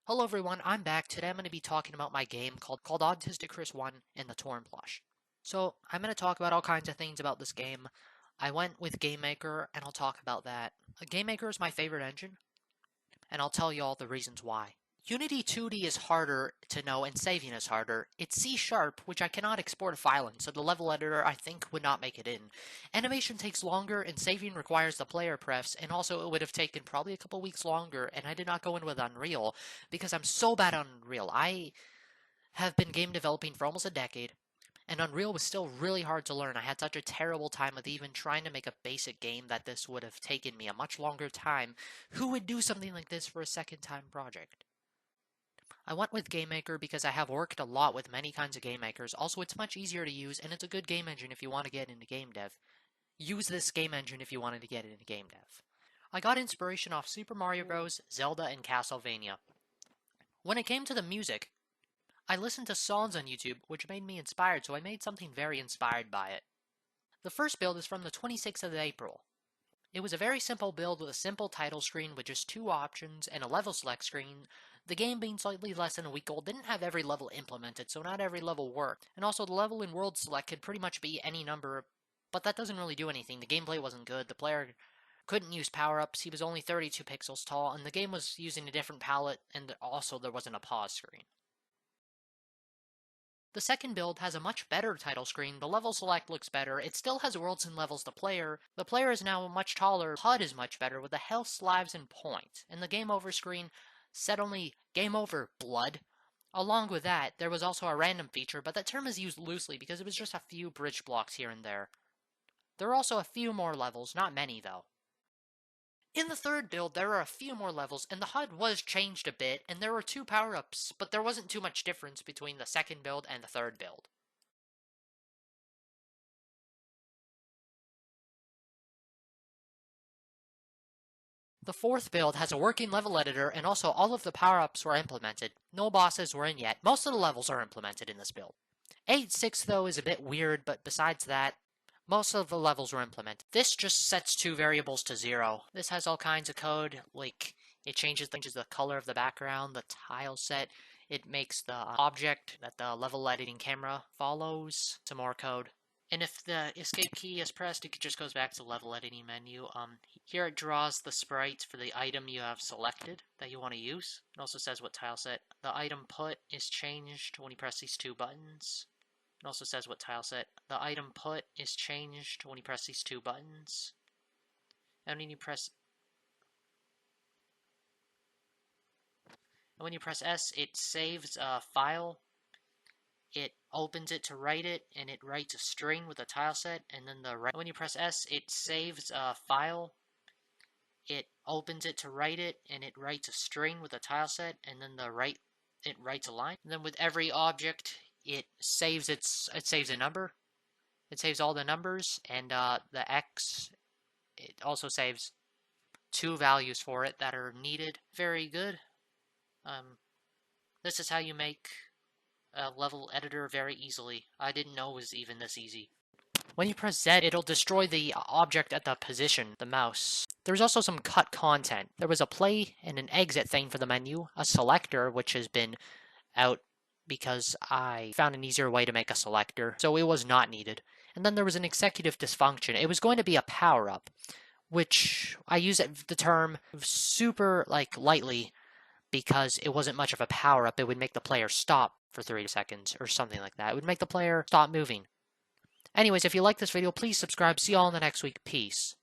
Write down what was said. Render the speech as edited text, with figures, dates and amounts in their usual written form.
Hello everyone, I'm back. Today I'm going to be talking about my game called Oddtistic Chris 1 in the Torn Plush. So, I'm going to talk about all kinds of things about this game. I went with GameMaker, and I'll talk about that. GameMaker is my favorite engine, and I'll tell you all the reasons why. Unity 2D is harder to know, and saving is harder. It's C#, which I cannot export a file in, so the level editor, I think, would not make it in. Animation takes longer, and saving requires the player prefs, and also it would have taken probably a couple weeks longer, and I did not go in with Unreal, because I'm so bad on Unreal. I have been game developing for almost a decade, and Unreal was still really hard to learn. I had such a terrible time with even trying to make a basic game that this would have taken me a much longer time. Who would do something like this for a second-time project? I went with GameMaker because I have worked a lot with many kinds of game makers. Also, it's much easier to use, and it's a good game engine if you want to get into game dev. Use this game engine if you wanted to get into game dev. I got inspiration off Super Mario Bros., Zelda, and Castlevania. When it came to the music, I listened to songs on YouTube, which made me inspired, so I made something very inspired by it. The first build is from the 26th of April. It was a very simple build with a simple title screen with just two options and a level select screen. The game being slightly less than a week old didn't have every level implemented, so not every level worked. And also the level in world select could pretty much be any number, but that doesn't really do anything. The gameplay wasn't good, the player couldn't use power-ups, he was only 32 pixels tall, and the game was using a different palette, and also there wasn't a pause screen. The second build has a much better title screen, the level select looks better, it still has worlds and levels to player, the player is now much taller, HUD is much better with the health, lives, and points, and the game over screen said only game over blood. Along with that, there was also a random feature, but that term is used loosely because it was just a few bridge blocks here and there. There are also a few more levels, not many though. In the third build, there are a few more levels, and the HUD was changed a bit, and there were two power-ups, but there wasn't too much difference between the second build and the third build. The fourth build has a working level editor, and also all of the power-ups were implemented. No bosses were in yet. Most of the levels are implemented in this build. 8.6 though is a bit weird, but besides that, most of the levels were implemented. This just sets two variables to 0. This has all kinds of code, like it changes the color of the background, the tile set, it makes the object that the level editing camera follows, some more code. And if the escape key is pressed, it just goes back to the level editing menu. Here it draws the sprites for the item you have selected that you want to use. It also says what tile set. The item put is changed when you press these two buttons. It also says what tile set. The item put is changed when you press these two buttons. And when you press S, it saves a file. It opens it to write it, and it writes a string with a tile set, and then when you press S, it saves a file. It opens it to write it, and it writes a string with a tile set, and then it writes a line. And then with every object, it saves a number. It saves all the numbers, and the X, it also saves two values for it that are needed. Very good. This is how you make a level editor very easily. I didn't know it was even this easy. When you press Z, it'll destroy the object at the position, the mouse. There's also some cut content. There was a play and an exit thing for the menu, a selector, which has been out because I found an easier way to make a selector, so it was not needed. And then there was an executive dysfunction. It was going to be a power-up, which I use the term super lightly because it wasn't much of a power-up. It would make the player stop for 30 seconds or something like that. It would make the player stop moving. Anyways, if you like this video, please subscribe. See you all in the next week. Peace.